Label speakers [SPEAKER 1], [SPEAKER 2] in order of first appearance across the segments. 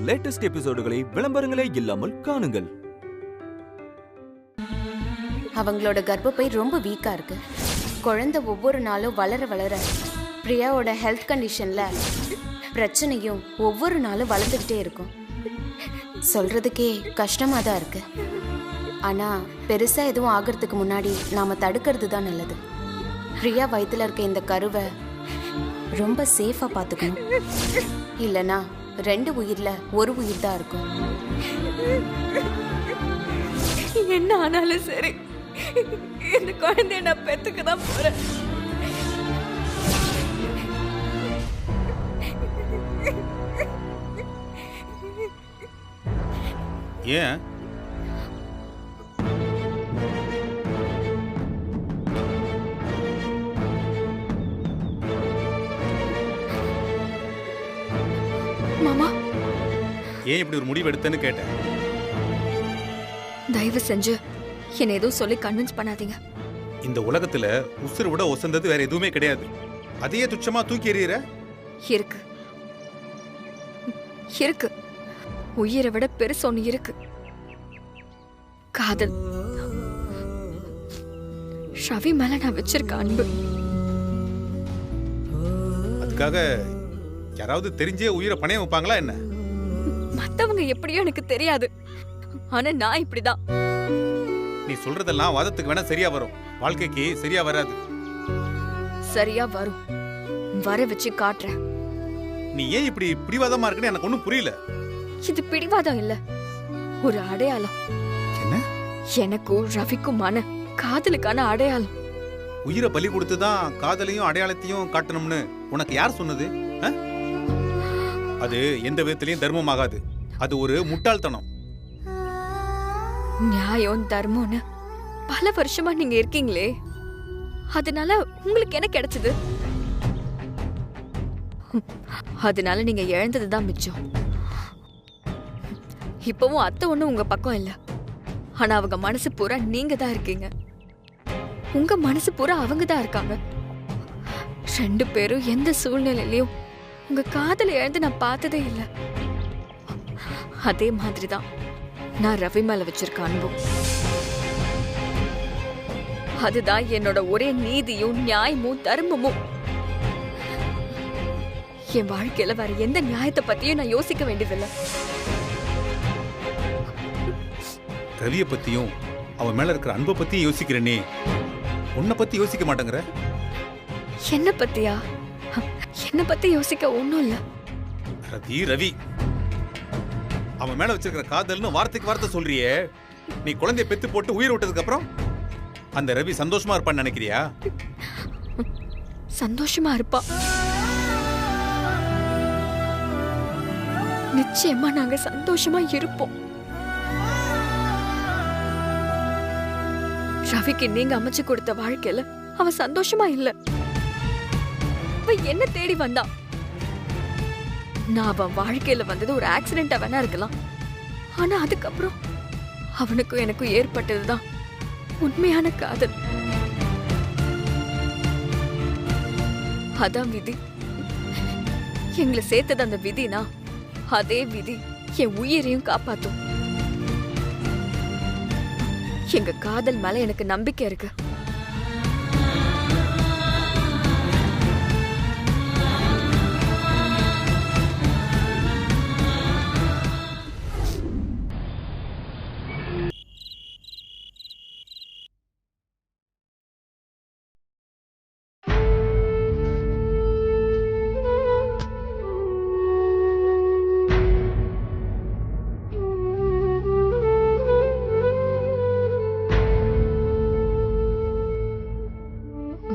[SPEAKER 1] Latest எபிசோடுகளை விளம்பரங்களே இல்லாமல் காணுங்கள்.
[SPEAKER 2] அவங்களோட கர்ப்பப்பை ரொம்ப வீக்கா இருக்கு. குழந்தை ஒவ்வொரு நாளும் வளர வளர பிரியாவோட ஹெல்த் கண்டிஷன்ல பிரச்சனையும் ஒவ்வொரு நாளும் வளர்ந்துக்கிட்டே இருக்கும். சொல்றதுக்கே கஷ்டமா தான் இருக்கு. ஆனா பெருசா எதுவும் ஆகிறதுக்கு முன்னாடி நாம தடுக்கிறது தான் நல்லது. பிரியா வயித்துல இருக்க இந்த கருவை ரொம்ப சேஃபா பாத்துக்கணும். இல்லனா 2 உயிர்ல 1 உயிர் தான் இருக்கும்.
[SPEAKER 3] என்ன ஆனாலும் சரி, இந்த குழந்தைய நான் பெத்துக்க தான் போறேன்.
[SPEAKER 4] ஏன்
[SPEAKER 3] மாமா,
[SPEAKER 4] ஏன் இப்படி ஒரு முடிவு எடுத்தேன்னு கேட்டேன்.
[SPEAKER 3] தயவு செஞ்சு என்ன எதுவும் சொல்லி கன்வின்ஸ் பண்ணாதீங்க.
[SPEAKER 4] இந்த உலகத்துல உசுரை விட ஒசந்தது வேற எதுவுமே கிடையாது. அதையே துச்சமா தூக்கி எறிகிற.
[SPEAKER 3] இருக்கு இருக்கு, உயிரை விட பெருசு ஒண்ணு இருக்கு. காதல். ரவி மேல நான் வச்சிருக்க அன்பு.
[SPEAKER 4] அதுக்காக யாராவது தெரிஞ்சே உயிரை பணைய வைப்பாங்களா என்ன?
[SPEAKER 3] மத்தவங்க எப்படியோ எனக்கு தெரியாது, ஆனா நான் இப்படிதான்.
[SPEAKER 4] நீ சொல்றதெல்லாம் வாதத்துக்கு வேணா சரியா வரும், வாழ்க்கைக்கு சரியா வராது.
[SPEAKER 3] சரியா வரும், வர வச்சு காட்டுறேன்.
[SPEAKER 4] நீ ஏன் இப்படி பிடிவாதமா இருக்குன்னு எனக்கு ஒண்ணும் புரியல.
[SPEAKER 3] இது பிடிவாதம் இல்ல, ஒரு அடையாளம்.
[SPEAKER 4] என்ன?
[SPEAKER 3] எனக்கும் ரவிக்குமான காதலுக்கான அடையாளம்.
[SPEAKER 4] உயிரை பலி கொடுத்துதான் காதலையும் அடையாளத்தையும் காட்டணும்னு உனக்கு யார் சொன்னது? அது எந்த விதத்திலையும் தர்மமாகாது. அது ஒரு முட்டாள்தனம்.
[SPEAKER 3] நியாயம் தர்மம்னு பல வருஷமா நீங்க இருக்கீங்களே, அதனால உங்களுக்கு என்ன கிடைச்சது? அதனால நீங்க இழந்ததுதான் மிச்சம். இப்பவும் அத்தை ஒண்ணு உங்க பக்கம் இல்ல, ஆனா அவங்க மனசு பூரா நீங்க தான் இருக்கீங்க. உங்க மனசு பூரா அவங்க தான் இருக்காங்க. 2 பேரும் எந்த சூழ்நிலையிலயும் உங்க காதலை இழந்து நான் பார்த்ததே இல்ல. அதே மாதிரிதான் நான் ரவி மேல வச்சிருக்க அன்பும். அதுதான் என்னோட ஒரே நீதியும் நியாயமும் தர்மமும். என் வாழ்க்கையில வேற எந்த நியாயத்தை பத்தியும் நான் யோசிக்க வேண்டியதில்லை.
[SPEAKER 4] ரவிய பத்தியும் அவன் மேல இருக்கிற அன்பை பத்தியும் யோசிக்கிறேனே, உன்னை பத்தி யோசிக்க மாட்டேங்கிற.
[SPEAKER 3] என்ன பத்தியா? என்ன பத்தி யோசிக்க ஒண்ணும் இல்ல.
[SPEAKER 4] ரவி ரவி அவன் மேல வச்சிருக்கிற காதல்னு வார்த்தைக்கு வார்த்தை சொல்றியே. நீ குழந்தைய பெத்து போட்டு உயிர் விட்டதுக்கு அப்புறம் அந்த ரவி சந்தோஷமா இருப்பான்னு நினைக்கிறியா?
[SPEAKER 3] சந்தோஷமா இருப்பா. நிச்சயமா நாங்க சந்தோஷமா இருப்போம். ரவிக்கு நீங்க அமைச்சு கொடுத்த வாழ்க்கையில அவ சந்தோஷமா இல்ல. அவ என்ன தேடி வந்தா. நான் அவன் வாழ்க்கையில வந்தது ஒரு ஆக்சிடென்டா வேணா இருக்கலாம், ஆனா அதுக்கப்புறம் அவனுக்கும் எனக்கும் ஏற்பட்டதுதான் உண்மையான காதல். அதான் விதி. எங்களை சேர்த்தது அந்த விதினா அதே விதி என் உயிரையும் காப்பாத்தும். எங்க காதல் மேல எனக்கு நம்பிக்கை இருக்கு.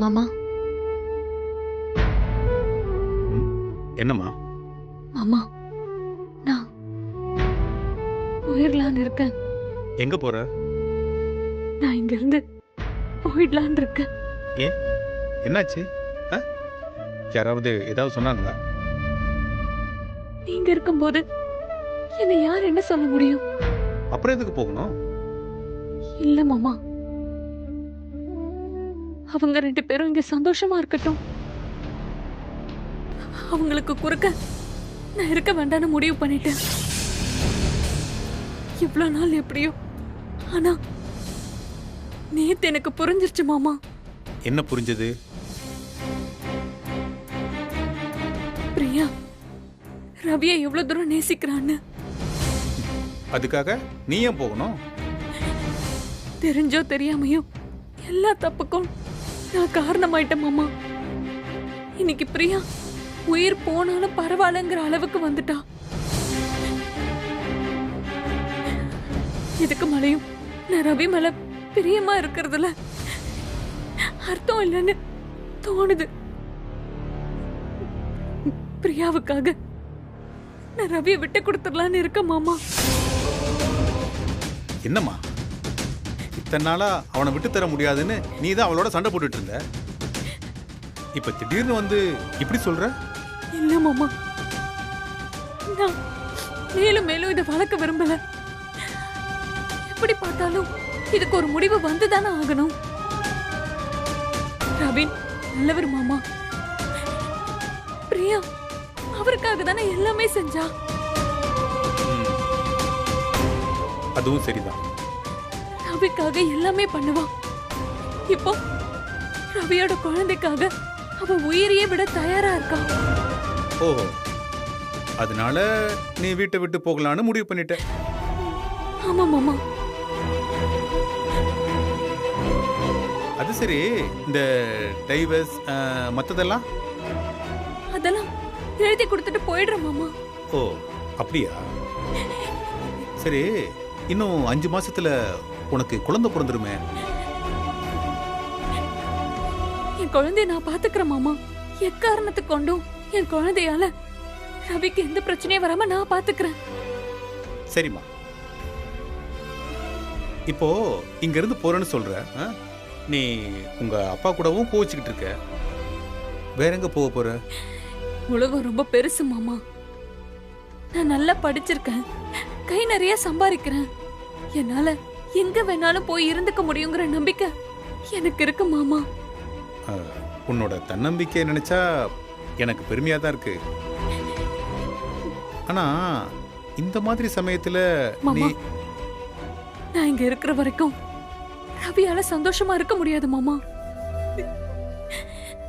[SPEAKER 3] மாமா.
[SPEAKER 4] என்னம்மா?
[SPEAKER 3] மாமா, நான் போயிடலான்னு இருக்கேன்.
[SPEAKER 4] எங்க போற?
[SPEAKER 3] நான் இங்க இருந்து போயிடலான்னு இருக்கேன்.
[SPEAKER 4] ஏன், என்னாச்சு? யாராவது ஏதாவது சொன்னாங்களா?
[SPEAKER 3] நீங்க இருக்கும்போது என்னை யார் என்ன சொல்ல முடியும்?
[SPEAKER 4] அப்புறம் எதுக்கு போகணும்?
[SPEAKER 3] இல்ல மாமா, அவங்க 2 பேரும் இங்க சந்தோஷமா இருக்கட்டும். அவங்களுக்கு குறுக்க நான் இருக்க வேண்டாம்னு முடிவு பண்ணிட்டேன். இவ்வளவு நாள் எப்படியோ, ஆனா நேத்து எனக்கு புரிஞ்சிருச்சு மாமா.
[SPEAKER 4] என்ன புரிஞ்சது?
[SPEAKER 3] பிரியா ரவியை எவ்வளவு தூரம் நேசிக்கிறான்னு.
[SPEAKER 4] அதுக்காக நீ ஏன் போகணும்?
[SPEAKER 3] தெரிஞ்சோ தெரியாமையோ எல்லா தப்புக்கும் நான் காரணமாயிட்டேன் மாமா. இன்னைக்கு பிரியா உயிர் போனாலும் பரவாயில்லங்கிற அளவுக்கு வந்துட்டா. இதுக்கு மேலையும் நான் ரவி மேல பிரியமா இருக்கிறதுல அர்த்தம் இல்லைன்னு தோணுது. பிரியாவுக்காக நான் ரவியை விட்டு கொடுத்துடலான்னு இருக்க மாமா.
[SPEAKER 4] என்னம்மா இத்தனை நாளா அவனை விட்டு தர முடியாதுன்னு நீ தான் அவளோட சண்டை போட்டுட்டு இருந்த. இப்ப திடீர்னு வந்து இப்படி சொல்ற?
[SPEAKER 3] இல்ல மாமா, நான் மேலும் மேலும் இதை வளர்க்க விரும்பல. எப்படி பார்த்தாலும் இதுக்கு ஒரு முடிவு வந்துதானே ஆகணும். ரவீன் நல்லவர் மாமா. பிரியா அவருக்காக தானே எல்லாமே செஞ்சா.
[SPEAKER 4] அதுவும் சரிதான்.
[SPEAKER 3] ரவிக்காக எல்லாமே பண்ணுவா. இப்போ ரவியோட குழந்தைக்காக அவ உயிரையே விட தயாரா இருக்கா.
[SPEAKER 4] ஓ, அதனால நீ வீட்டை விட்டு போகலான்னு முடிவு பண்ணிட்ட.
[SPEAKER 3] ஆமா மாமா.
[SPEAKER 4] அது சரி, இந்த டைவர்ஸ் மத்ததெல்லாம்?
[SPEAKER 3] அதெல்லாம் எழுதி கொடுத்துட்டு போயிடுறேன் மாமா.
[SPEAKER 4] ஓ, அப்படியா? சரி, இன்னும் 5 மாசத்துல உனக்கு குழந்தை பிறந்துருமே.
[SPEAKER 3] என் குழந்தைய நான் பாத்துக்கிறேன் மாமா. எக்காரணத்துக்கு கொண்டும் என் குழந்தையால ரவிக்கு எந்த பிரச்சனையும் வராம நான் பாத்துக்கிறேன்.
[SPEAKER 4] சரிம்மா, இப்போ இங்க இருந்து போறேன்னு சொல்ற, நீ உங்க அப்பா கூடவும் கோவிச்சுக்கிட்டு இருக்க. வேற எங்க போக போற?
[SPEAKER 3] உலகம் ரொம்ப பெருசு மாமா. நான் நல்லா படிச்சிருக்கேன், கை நிறைய சம்பாதிக்கிறேன். என்னால எங்க வேணாலும் போய் இருந்துக்க முடியுங்கிற நம்பிக்கை எனக்கு இருக்கு மாமா.
[SPEAKER 4] உன்னோட தன்னம்பிக்கை நினைச்சா எனக்கு பெருமையா தான் இருக்கு. ஆனா இந்த மாதிரி சமயத்துல நீ,
[SPEAKER 3] நான் இங்க இருக்கிற வரைக்கும் ரவியால சந்தோஷமா இருக்க முடியாது மாமா.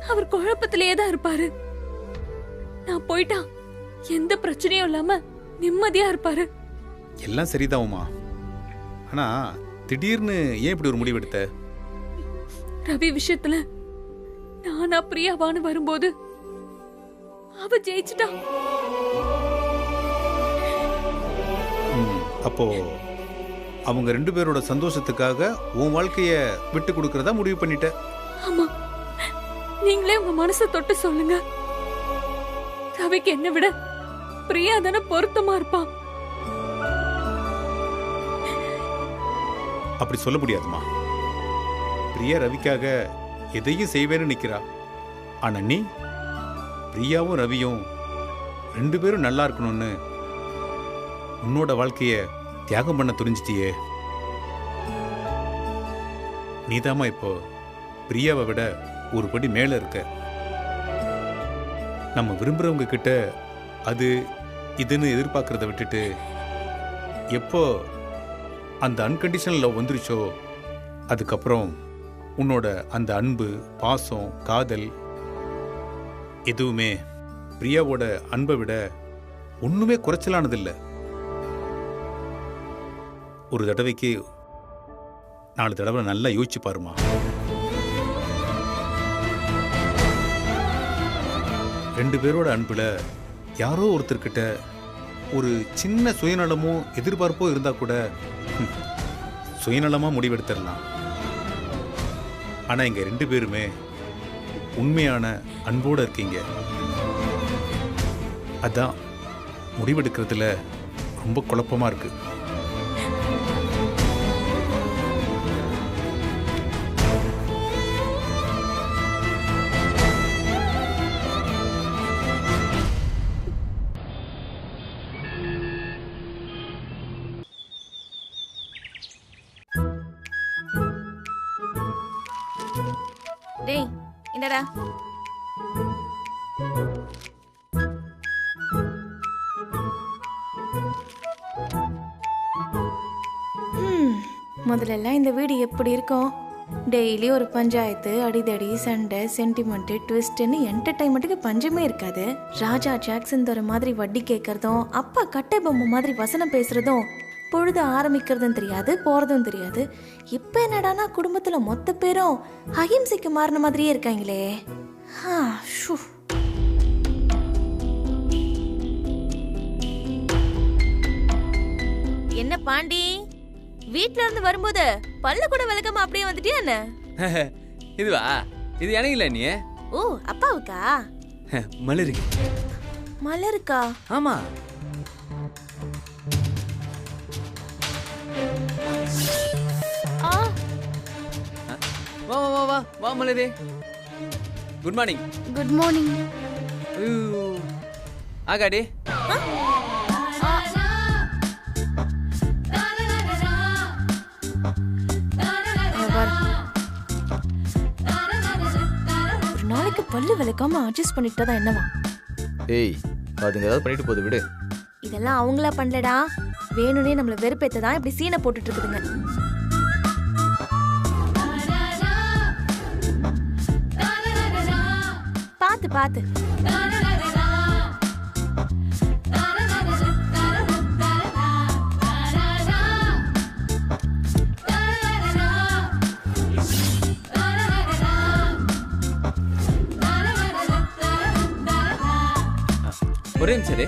[SPEAKER 3] அவர் குழப்பத்திலேயே தான் இருப்பாரு. நான் போயிட்டா எந்த பிரச்சனையும் இல்லாம நிம்மதியா இருப்பாரு.
[SPEAKER 4] எல்லாம் சரிதான் உமா. ஆனா திடீர்னு ஏன் இப்படி ஒரு முடிவு எடுத்த?
[SPEAKER 3] ரவி விஷயத்துல நானா பிரியாவான்னு வரும்போது அவ ஜெயிச்சுட்டா.
[SPEAKER 4] அப்போ அவங்க 2 பேரோட சந்தோஷத்துக்காக உன் வாழ்க்கைய விட்டு கொடுக்கறதா முடிவு பண்ணிட்ட.
[SPEAKER 3] ஆமா, நீங்களே உங்க மனசை தொட்டு சொல்லுங்க. ரவிக்கு என்ன விட பிரியா தானே பொருத்தமா இருப்பா.
[SPEAKER 4] அப்படி சொல்ல முடியாதுமா. பிரியா ரவிக்காக எதையும் செய்வேன்னு நிக்கிறா. ஆனா நீ பிரியாவும் ரவியும் 2 பேரும் நல்லா இருக்கணும்னு உன்னோட வாழ்க்கைய தியாகம் பண்ண துணிஞ்சிட்டியே. நீதாமா இப்போ பிரியாவை விட ஒரு படி மேல இருக்க. நம்ம விரும்புறவங்க கிட்ட அது இதுன்னு எதிர்பார்க்கறத விட்டுட்டு எப்போ அந்த அன்கண்டிஷனல் லவ் வந்துருச்சோ அதுக்கப்புறம் உன்னோட அந்த அன்பு, பாசம், காதல் எதுவுமே பிரியாவோட அன்பை விட ஒண்ணுமே குறைச்சலானதில்லை. ஒரு தடவைக்கு 4 தடவை நல்லா யோசிச்சு பாருமா. 2 பேரோட அன்புல யாரோ ஒருத்தர்கிட்ட ஒரு சின்ன சுயநலமோ எதிர்பார்ப்போ இருந்தா கூட சுயநலமா முடிவெடுத்துடலாம். ஆனா இங்க 2 பேருமே உண்மையான அன்போட இருக்கீங்க. அதான் முடிவெடுக்கிறதுல ரொம்ப குழப்பமா இருக்கு.
[SPEAKER 2] டேய் இந்தடா.
[SPEAKER 5] முதல்லலாம் இந்த வீடு எப்படி இருக்கும்? டெய்லி ஒரு பஞ்சாயத்து, அடிதடி, சண்டை, சென்டிமெண்ட், ட்விஸ்ட்னு என்டர்டைன்மெண்ட்டுக்கு பஞ்சமே இருக்காது. ராஜா ஜாக்சன் தர மாதிரி வட்டி கேட்கறதும், அப்பா கட்டை பொம்மை மாதிரி வசனம் பேசுறதும், பொழுது ஆரம்பிக்கிறதும் தெரியாது, போறதும் தெரியாது. இப்ப என்னடானா குடும்பத்துல மொத்த பேரும் அஹிம்சைக்கு மாறின மாதிரியே இருக்காங்களே. ஷூ. என்ன பாண்டி, வீட்ல இருந்து வரும்போது பல்ல கூட விளக்காம அப்படியே வந்துட்டியா என்ன?
[SPEAKER 6] இதுவா? இது எனக்கு இல்ல நீ.
[SPEAKER 5] ஓ, அப்பாவுக்கா?
[SPEAKER 6] மலருக்கு.
[SPEAKER 5] மலருக்கா?
[SPEAKER 6] ஆமா. வா வா வா வா மலரே. Good morning.
[SPEAKER 2] Good morning.
[SPEAKER 6] ஆகாடி.
[SPEAKER 5] ஒரு நாளைக்கு பல்லு விளக்காம அட்ஜஸ்ட் பண்ணிட்டதா என்னவா?
[SPEAKER 7] ஏய், அதுங்க ஏதாவது பண்ணிட்டு போகுது, விடு.
[SPEAKER 5] இதெல்லாம் அவங்களா பண்ணலடா, வேணும்னே நம்மள வெறுப்பேத்ததான் இப்படி சீனை போட்டுட்டு இருக்குதுங்க. பாத்து பாத்து.
[SPEAKER 6] ஒரே நிமிஷம் இரு.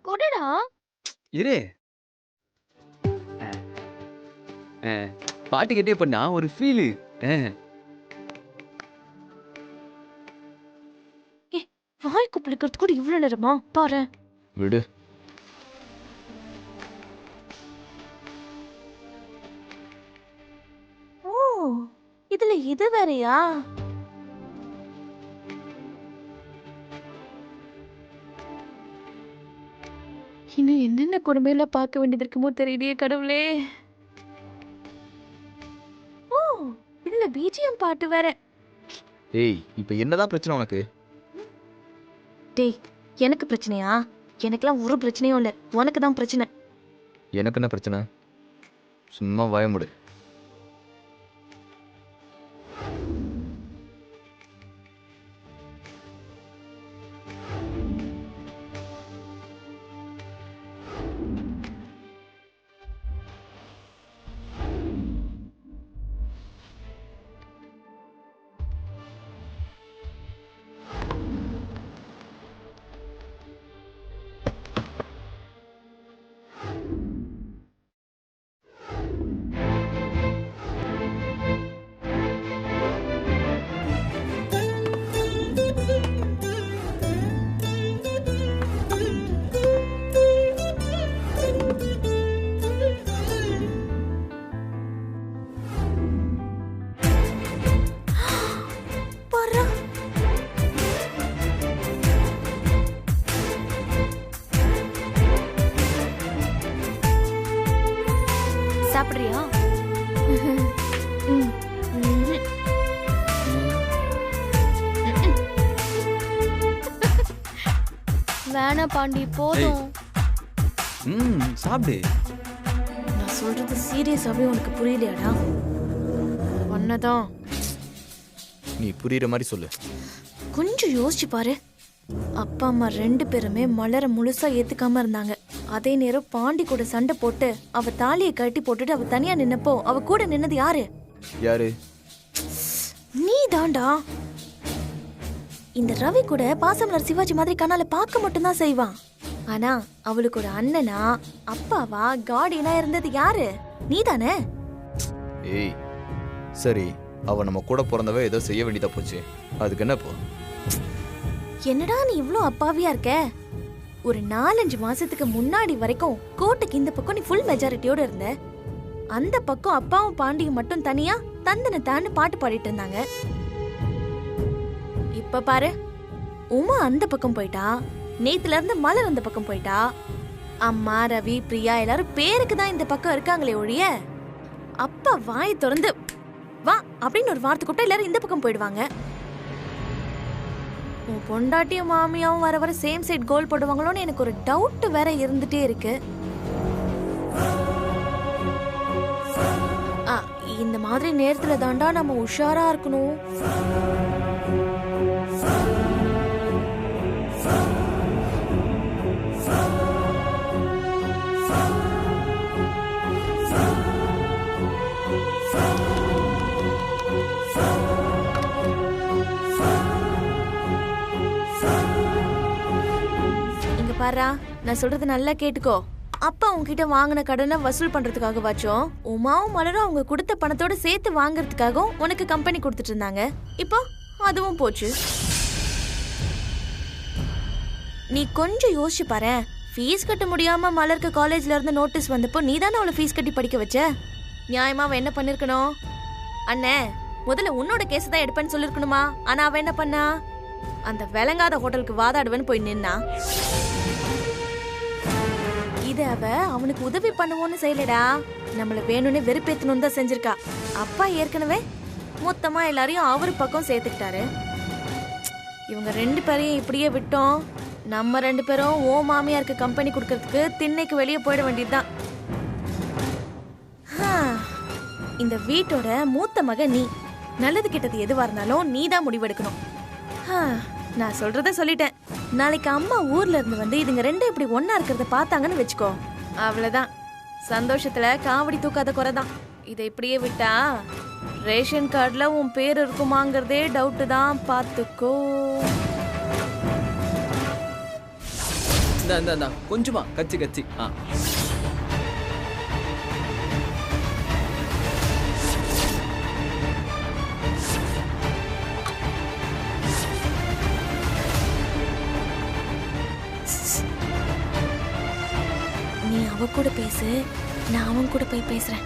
[SPEAKER 3] கொடடா.
[SPEAKER 6] இரு. பாட்டு கேட்டே பண்ணா ஒரு ஃபீல்.
[SPEAKER 5] வாய் குப்பிளிக்கிறது கூட இவ்வளவு நேரமா? பாரு.
[SPEAKER 7] விடு.
[SPEAKER 5] ஓ, இதுல இது வேறயா? இன்னும் என்னென்ன கொடுமையில பார்க்க வேண்டியது இருக்குமோ தெரியலையே கடவுளே. ஓ, இதுல பிஜிஎம் பாட்டு வேற.
[SPEAKER 7] ஏய், இப்போ என்னதான் பிரச்சனை உனக்கு?
[SPEAKER 5] டேய், எனக்கு பிரச்சனையா? எனக்கெல்லாம் ஒரு பிரச்சனையும் இல்லை, உனக்கு தான் பிரச்சனை.
[SPEAKER 7] எனக்கு என்ன பிரச்சனை? சும்மா வாய மூடு.
[SPEAKER 2] சாப்பிடுறியா? வேணா பாண்டி, போதும்.
[SPEAKER 6] சாப்பிடு.
[SPEAKER 5] நான் சொல்றது சீரியஸாவே உனக்கு புரியலையாடா? ஒன்னதான்.
[SPEAKER 7] நீ புரியுற மாதிரி சொல்லு.
[SPEAKER 5] கொஞ்சம் யோசிச்சு பாரு. அப்பா அம்மா ரெண்டு பேருமே மலர முழுசா ஏத்துக்காம இருந்தாங்க. அதே நேரம் பாண்டி கூட சண்டை போட்டு அவ தாலியை கட்டி போட்டுட்டு அவ தனியா நின்னப்போ அவ கூட நின்னது யாரு?
[SPEAKER 7] யாரு?
[SPEAKER 5] நீ தாண்டா. இந்த ரவி கூட பாசமலர் சிவாஜி மாதிரி கண்ணால பார்க்க மட்டும்தான் செய்வான். ஆனா அவளுக்கு ஒரு அண்ணனா, அப்பாவா, கார்டியனா இருந்தது யாரு? நீ தானே.
[SPEAKER 7] ஏய், சரி, அவ நம்ம கூட பிறந்தவ ஏதோ செய்ய வேண்டியதா போச்சு, அதுக்கு என்ன இப்போ?
[SPEAKER 5] என்னடா நீ இவ்ளோ அப்பாவியா இருக்க? ஒரு 4-5 மாசத்துக்கு முன்னாடி வரைக்கும் கோட்டைக்கு இந்த பக்கம் நீ ஃபுல் மெஜாரிட்டியோட இருந்த. அந்த பக்கம் அப்பாவும் பாண்டியும் மட்டும் தனியா தந்தன தான்னு பாட்டு பாடிட்டு இருந்தாங்க. இப்ப பாரு, உமா அந்த பக்கம் போயிட்டா, நேத்துல இருந்து மலர் அந்த பக்கம் போயிட்டா. அம்மா ரவி பிரியா எல்லாரும் பேருக்கு தான் இந்த பக்கம் இருக்காங்களே ஒழிய அப்பா வாய் திறந்து வா அப்படின்னு ஒரு வார்த்தை கூப்பிட்டா எல்லாரும் இந்த பக்கம் போயிடுவாங்க. உன் பொண்டாட்டியும் மாமியாவும் வர வர சேம் சைட் கோல் போடுவாங்களோன்னு எனக்கு ஒரு டவுட் வேற இருந்துட்டே இருக்கு. இந்த மாதிரி நேரத்துல தாண்டா நம்ம உஷாரா இருக்கணும். இங்க பாரா, நான் சொல்றது நல்லா கேட்டுக்கோ. அப்பா உன்கிட்ட வாங்கின கடனை வசூல் பண்றதுக்காக வாச்சும் உமாவும் மலரும் அவங்க கொடுத்த பணத்தோட சேர்த்து வாங்குறதுக்காகவும் உனக்கு கம்பெனி கொடுத்துட்டு இருந்தாங்க. இப்போ அதுவும் போச்சு. நீ கொஞ்சம் யோசிச்சு பாரு. ஃபீஸ் கட்ட முடியாம மலருக்கு காலேஜ்ல இருந்து நோட்டீஸ் வந்தப்போ நீ தானே அவளை ஃபீஸ் கட்டி படிக்க வச்ச. நியாயமா அவ என்ன பண்ணிருக்கணும்? அண்ணே முதல்ல உன்னோட கேஸ் தான் எடுப்பேன்னு சொல்லிருக்கணுமா? ஆனா அவ என்ன பண்ணா? அந்த விளங்காத ஹோட்டலுக்கு வாதாடுவேன்னு போய் நின்னா. இது அவ அவனுக்கு உதவி பண்ணுவோன்னு செய்யலடா, நம்மள வேணும்னு வெறுப்பேத்தணும் தான் செஞ்சிருக்கா. அப்பா ஏற்கனவே மொத்தமா எல்லாரையும் அவரு பக்கம் சேர்த்துக்கிட்டாரு. இவங்க 2 பேரையும் இப்படியே விட்டோம், நம்ம 2 பேரும் ஓ மாமியாருக்கு கம்பெனி கொடுக்கறதுக்கு திண்ணைக்கு வெளியே போயிட வேண்டியதுதான். இந்த வீட்டோட மூத்த மக நீ. நல்லது கெட்டது எதுவா இருந்தாலும் நீ தான் முடிவெடுக்கணும். நான் சொல்றத சொல்லிட்டேன். நாளைக்கு அம்மா ஊர்ல இருந்து வந்து இதுங்க 2 இப்படி ஒன்னா இருக்கிறத பார்த்தாங்கன்னு வச்சுக்கோ, அவ்வளவுதான். சந்தோஷத்துல காவடி தூக்காத குறைதான். இதை இப்படியே விட்டா ரேஷன் கார்டுல உன் பேர் இருக்குமாங்கிறதே டவுட்டு தான், பார்த்துக்கோ.
[SPEAKER 6] கொஞ்சமா கச்சி கச்சி.
[SPEAKER 5] நீ அவ கூட பேசு, நான் அவன் கூட போய் பேசுறேன்.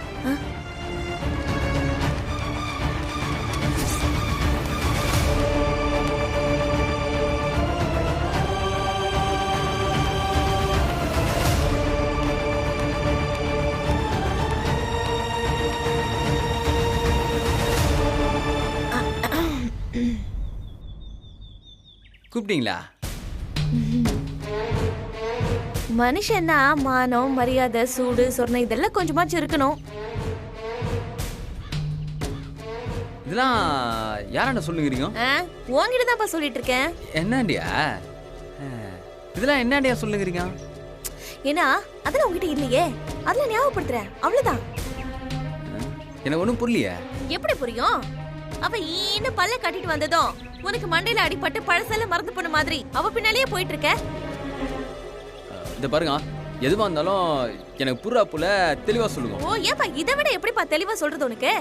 [SPEAKER 6] கூப்பிட்டீங்களா?
[SPEAKER 5] மனுஷன்னா மானம் மரியாதை சூடு சொர்ணம் இதெல்லாம் கொஞ்சமாச்சும் இருக்கணும்.
[SPEAKER 6] இதெல்லாம் யாராண்ட சொல்லுங்கிறீங்க?
[SPEAKER 5] உன்கிட்ட தான்ப்பா சொல்லிட்டு இருக்கேன்.
[SPEAKER 6] என்னண்டியா இதெல்லாம் என்னண்டியா சொல்லுங்கிறீங்க?
[SPEAKER 5] ஏன்னா அதெல்லாம் உங்ககிட்ட இல்லையே, அதெல்லாம் ஞாபகப்படுத்துறேன், அவ்வளவுதான்.
[SPEAKER 6] எனக்கு ஒண்ணும் புரியலையே. எப்படி
[SPEAKER 5] புரியும்? அவ ஈன்னு பல்ல கட்டிட்டு வந்ததும் உனக்கு மண்டையில அடிபட்டு பழசெல்லாம் மறந்து போன மாதிரி அவ பின்னாலேயே போயிட்டு இருக்க.
[SPEAKER 6] இத பாருங்க, எதுவா இருந்தாலும் எனக்கு புறாப்புல தெளிவா சொல்லுங்க.
[SPEAKER 5] ஓ ஏப்பா, இதை விட எப்படிப்பா தெளிவா சொல்றது உனக்கு?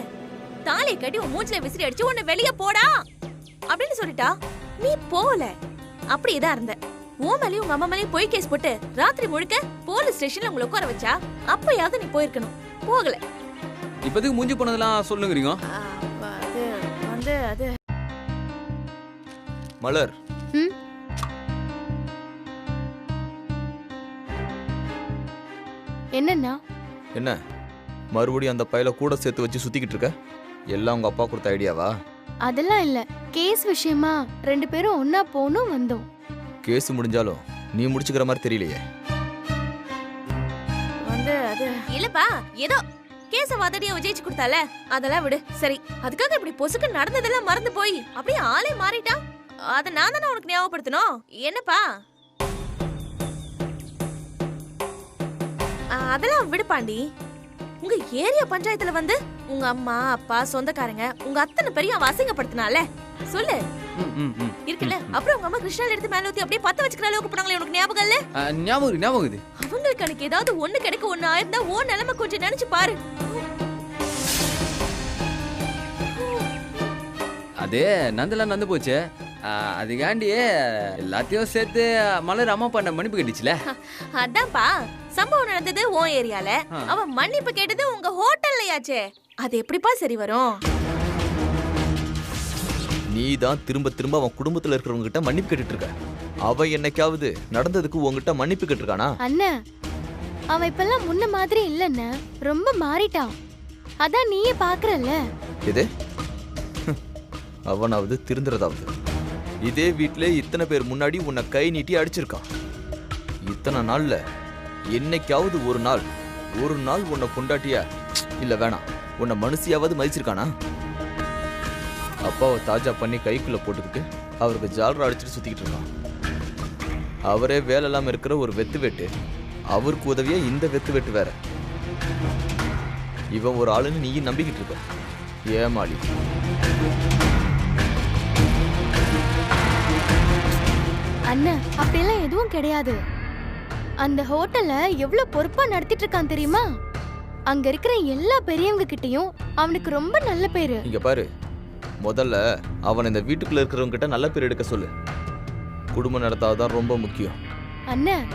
[SPEAKER 5] தாலியை கட்டி உன் மூஞ்சில விசிறி அடிச்சு உன்னை வெளியே போடா அப்படின்னு சொல்லிட்டா நீ போல. அப்படியேதான் இருந்த. உன் மேலேயும் உங்க அம்மா மேலேயும் போய் கேஸ் போட்டு ராத்திரி முழுக்க போலீஸ் ஸ்டேஷன்ல உங்களை உட்கார வச்சா அப்பயாவது நீ போயிருக்கணும், போகல.
[SPEAKER 6] இப்போதைக்கு மூஞ்சி போனதெல்லாம் சொல்லுங்கிறீங்க.
[SPEAKER 5] அது
[SPEAKER 7] மலர்,
[SPEAKER 3] என்னன்னா
[SPEAKER 7] என்ன மறுபடியும் அந்த பையில கூட சேர்த்து வச்சு சுத்திக்கிட்டு இருக்க? எல்லாம் உங்க அப்பா கொடுத்த ஐடியாவா?
[SPEAKER 3] அதெல்லாம் இல்ல, கேஸ் விஷயமா 2 பேரும் ஒன்னா போனும் வந்தோம்.
[SPEAKER 7] கேஸ் முடிஞ்சாலும் நீ முடிச்சுக்கிற மாதிரி தெரியலையே.
[SPEAKER 5] அது இல்லப்பா, ஏதோ கேஸ வாதடியா விஜயிச்சு கொடுத்தால, அதெல்லாம் விடு. சரி, அதுக்காக இப்படி பொசுக்கு நடந்ததெல்லாம் மறந்து போய் அப்படியே ஆளே மாறிட்டா? அத நான் தானே உனக்கு ஞாபகப்படுத்தணும். என்னப்பா அதெல்லாம் விடுப்பாண்டி. உங்க ஏரியா பஞ்சாயத்துல வந்து உங்க அம்மா அப்பா சொந்தக்காரங்க உங்க அத்தனை பேரையும் அவ அசிங்கப்படுத்தினால சொல்லு இருக்குல்ல. அப்புறம் உங்க அம்மா கிருஷ்ணால எடுத்து மேல ஊத்தி அப்படியே பத்த வச்சுக்கிற அளவுக்கு போனாங்களே, உனக்கு ஞாபகம் இல்ல?
[SPEAKER 6] ஞாபகம்.
[SPEAKER 5] அவங்களுக்கு எனக்கு ஏதாவது ஒண்ணு கிடைக்க ஒண்ணு ஆயிருந்தா ஓ நிலைமை கொஞ்சம் நினைச்சு பாரு.
[SPEAKER 6] அது நந்தெல்லாம் நந்து போச்சு. அதுக்காண்டியே எல்லாத்தையும் சேர்த்து மலர் அம்மா பண்ண மன்னிப்பு கேட்டுச்சுல.
[SPEAKER 5] அதான்ப்பா, சம்பவம் நடந்தது உன் ஏரியால, அவன் மன்னிப்பு கேட்டது உங்க ஹோட்டல்லையாச்சே. அது எப்படிப்பா சரி வரும்?
[SPEAKER 7] நீ தான் திரும்ப திரும்ப அவன் குடும்பத்துல இருக்கிறவங்க கிட்ட மன்னிப்பு கேட்டுட்டு இருக்க. அவ என்னைக்காவது நடந்ததுக்கு உங்ககிட்ட மன்னிப்பு கேட்டிருக்கானா?
[SPEAKER 3] அண்ணா,
[SPEAKER 8] அவன் இப்பெல்லாம் முன்ன மாதிரி இல்லைன்னு ரொம்ப மாறிட்டான். அதான் நீயே பாக்குறல்ல.
[SPEAKER 7] எது? அவனாவது திருந்துறதாவது. இதே வீட்டிலே இத்தனை பேர் முன்னாடி உன்னை கை நீட்டி அடிச்சிருக்கான். இத்தனை நாள்ல என்னைக்காவது ஒரு நாள் உன்னை கொண்டாட்டியா இல்ல வேணாம் உன்னை மனுஷியாவது மதிச்சிருக்கானா? அப்பாவை தாஜா பண்ணி கைக்குள்ள போட்டுக்கிட்டு அவருக்கு ஜாலரா அடிச்சுட்டு சுத்திக்கிட்டு இருக்கான். அவரே வேலை இல்லாம இருக்கிற ஒரு வெத்து வெட்டு, அவருக்கு உதவியா இந்த வெத்து வெட்டு வேற. இவன் ஒரு ஆளுன்னு நீயும் நம்பிக்கிட்டு இருக்க. ஏமாளி.
[SPEAKER 8] அண்ணன் அப்படியெல்லாம் எதுவும் கிடையாது. அந்த ஹோட்டல்ல எவ்வளவு பொறுப்பா நடத்திட்டு இருக்கான் தெரியுமா? அங்க இருக்கிற எல்லா பெரியவங்க கிட்டயும் அவனுக்கு ரொம்ப நல்ல பேரு.
[SPEAKER 7] இங்க பாரு, முதல்ல அவன் இந்த வீட்டுக்குள்ள இருக்கிறவங்க கிட்ட நல்ல பேர் எடுக்க சொல்லு. குடும்பம் நடத்தாதான் ரொம்ப முக்கியம்.
[SPEAKER 8] அண்ணன்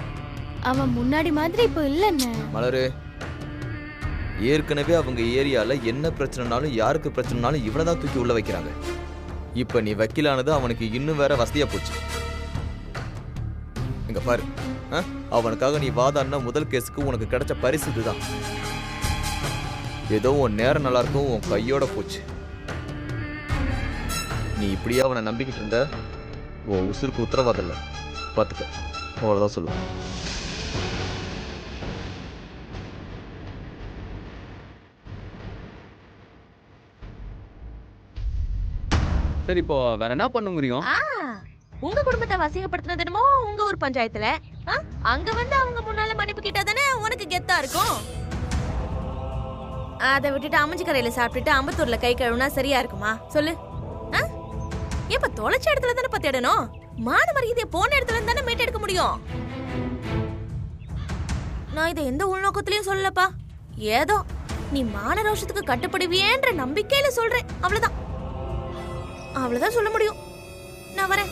[SPEAKER 8] அவன் முன்னாடி மாதிரி இப்போ இல்ல அண்ணன்.
[SPEAKER 7] மலரு, ஏற்கனவே அவங்க ஏரியால என்ன பிரச்சனைனாலும் யாருக்கு பிரச்சனைனாலும் இவனை தான் தூக்கி உள்ள வைக்கிறாங்க. இப்ப நீ வக்கீலானது அவனுக்கு இன்னும் வேற வசதியா போச்சு. இங்க பாரு, அவனுக்காக நீ வாதாடின முதல் கேஸுக்கு உனக்கு கிடைச்ச பரிசு இதுதான். ஏதோ உன் நேரம் நல்லா இருக்கும், உன் கையோட போச்சு. நீ இப்படியே அவனை நம்பிக்கிட்டு இருந்த உன் உசுருக்கு உத்தரவாதம் இல்லை. பார்த்துக்க, அவ்வளோதான் சொல்லுவேன்.
[SPEAKER 6] சரி, இப்போ வேற என்ன பண்ணுங்கறியும்?
[SPEAKER 5] உங்க குடும்பத்தை வசியப்படுத்தினது என்னமோ உங்க ஊர் பஞ்சாயத்துல, அங்க வந்து அவங்க முன்னால மன்னிப்பு கேட்டா தானே உனக்கு கெத்தா இருக்கும். அதை விட்டுட்டு அமைஞ்சு கரையில சாப்பிட்டுட்டு அம்பத்தூர்ல கை கழுவுனா சரியா இருக்குமா சொல்லு? இப்ப தொலைச்ச இடத்துல தானே பத்திடணும். மான மரியாதையை போன இடத்துல தானே மீட்டு எடுக்க முடியும். நான் இதை எந்த உள்நோக்கத்திலயும் சொல்லலப்பா. ஏதோ நீ மான ரோஷத்துக்கு கட்டுப்படுவியேன்ற நம்பிக்கையில சொல்றேன். அவ்வளவுதான் சொல்ல முடியும். நான் வரேன்.